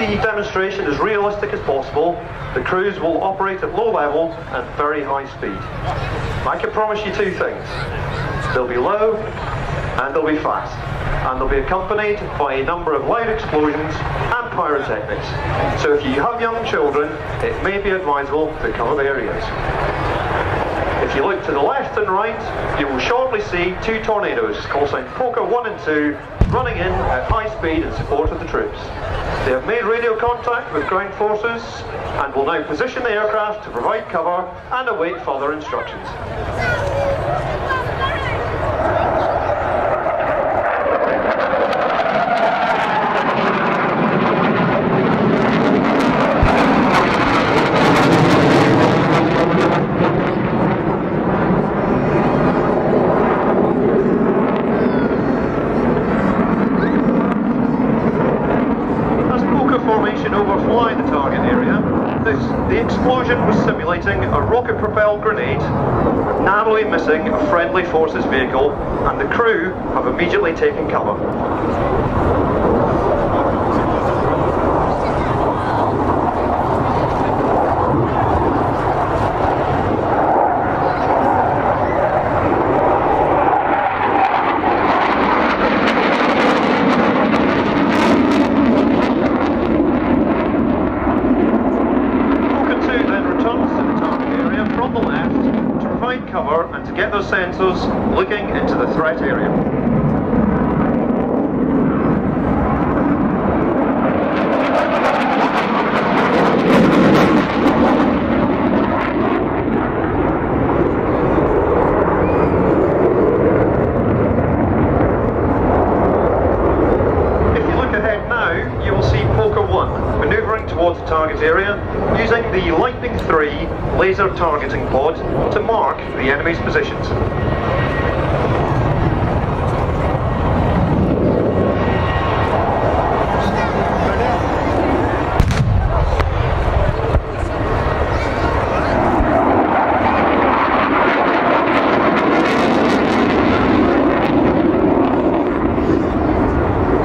the demonstration as realistic as possible, the crews will operate at low level and very high speed. I can promise you two things. They'll be low and they'll be fast. And they'll be accompanied by a number of loud explosions and pyrotechnics. So if you have young children, it may be advisable to cover the areas. If you look to the left and right, you will shortly see two tornadoes, call sign Poker 1 and 2, running in at high speed in support of the troops. They have made radio contact with ground forces and will now position the aircraft to provide cover and await further instructions. Overfly the target area. The explosion was simulating a rocket-propelled grenade, narrowly missing a friendly forces vehicle, and the crew have immediately taken cover. Cover and to get those sensors looking into the threat area. If you look ahead now, you will see Poker 1 manoeuvring towards the target area using the Lightning 3 laser targeting pod to mark the enemy's positions.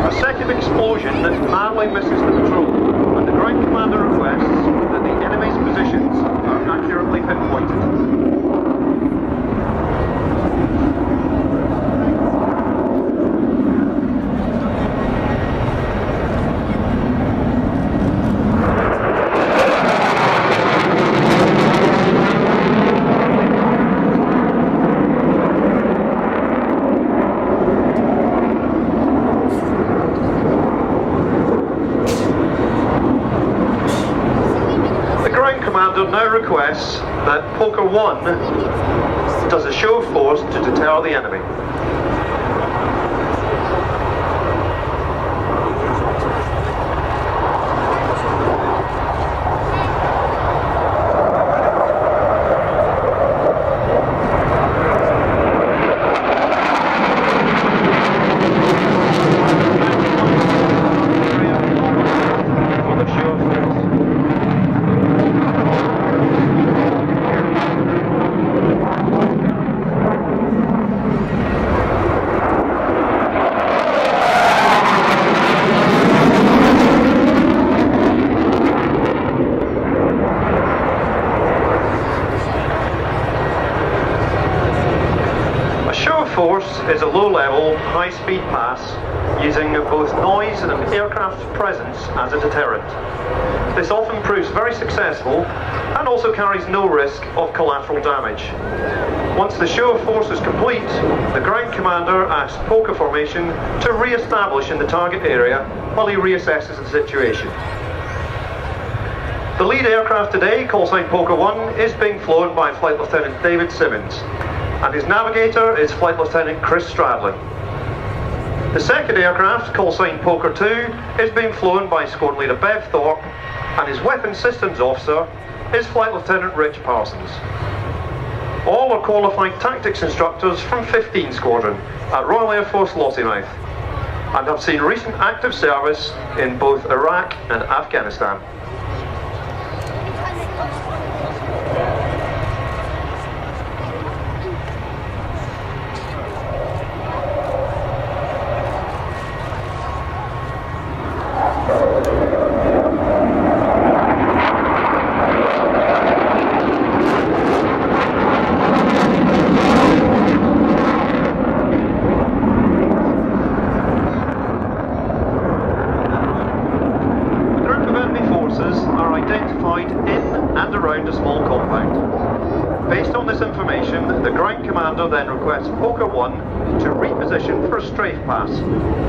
A second explosion narrowly misses the patrol, and the ground commander requests that the enemy's positions are accurately pinpointed. Commander now requests that Poker 1 does a show of force to deter the enemy. Force is a low-level, high-speed pass using both noise and aircraft presence as a deterrent. This often proves very successful and also carries no risk of collateral damage. Once the show of force is complete, the ground commander asks Poker formation to re-establish in the target area while he reassesses the situation. The lead aircraft today, call sign Poker 1, is being flown by Flight Lieutenant David Simmons, and his navigator is Flight Lieutenant Chris Stradlin. The second aircraft, call sign Poker 2, is being flown by Squadron Leader Bev Thorpe, and his weapons systems officer is Flight Lieutenant Rich Parsons. All are qualified tactics instructors from 15 Squadron at Royal Air Force Lossiemouth, and have seen recent active service in both Iraq and Afghanistan. this information, the ground commander then requests Poker 1 to reposition for a strafe pass,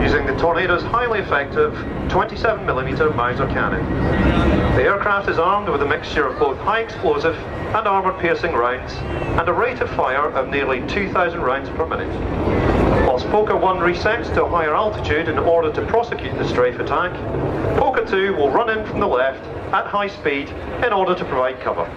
using the Tornado's highly effective 27mm Mauser cannon. The aircraft is armed with a mixture of both high explosive and armour-piercing rounds, and a rate of fire of nearly 2,000 rounds per minute. Whilst Poker 1 resets to a higher altitude in order to prosecute the strafe attack, Poker 2 will run in from the left at high speed in order to provide cover.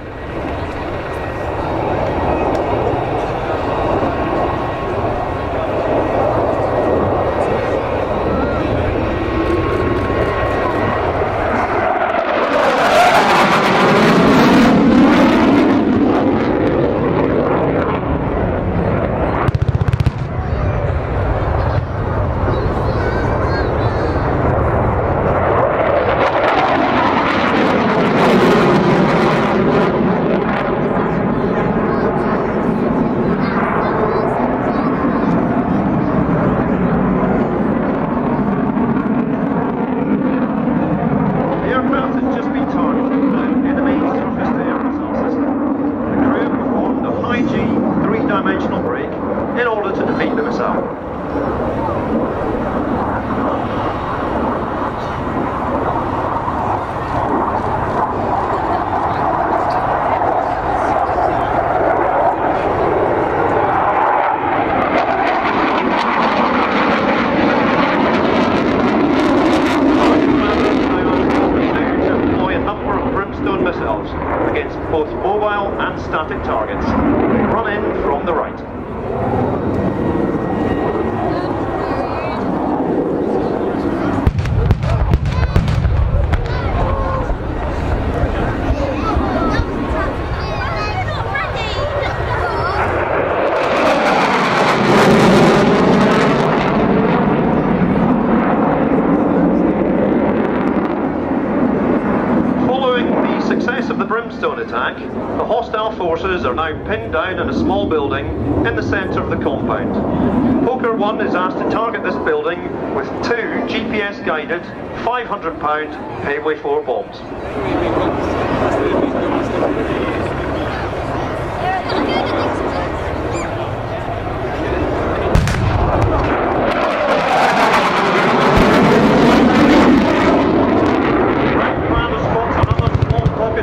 In order to defeat the missile. Missiles against both mobile and static targets. Run in from the right. Of the brimstone attack, the hostile forces are now pinned down in a small building in the centre of the compound. Poker 1 is asked to target this building with 2 GPS-guided £500 Pay-Way 4 bombs.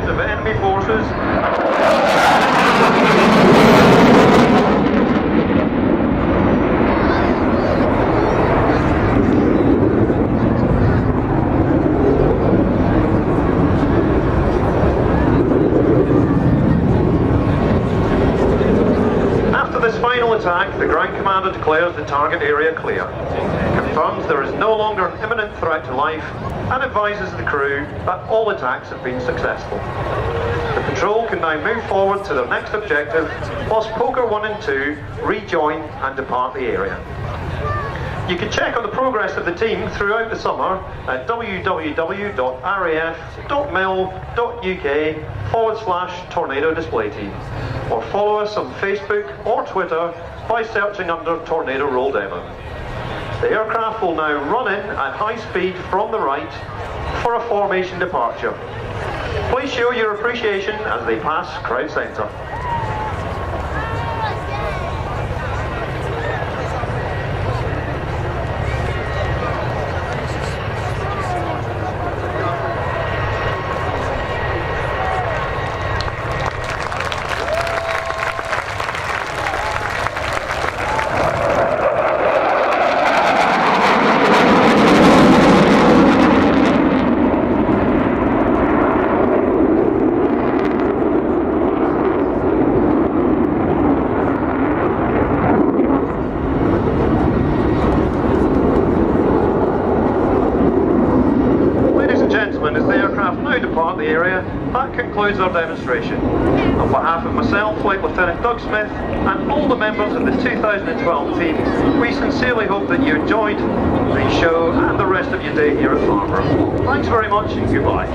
Of enemy forces. After this final attack, the ground commander declares the target area clear, confirms there is no longer an imminent threat to life, and advises the crew that all attacks have been successful. The patrol can now move forward to their next objective, whilst Poker 1 and 2 rejoin and depart the area. You can check on the progress of the team throughout the summer at www.raf.mil.uk/Tornado Display Team, or follow us on Facebook or Twitter by searching under Tornado Roll Demo. The aircraft will now run in at high speed from the right for a formation departure. Please show your appreciation as they pass crowd centre. As the aircraft now depart the area, that concludes our demonstration. On behalf of myself, Flight Lieutenant Doug Smith, and all the members of the 2012 team, we sincerely hope that you enjoyed the show and the rest of your day here at Farnborough. Thanks very much and goodbye.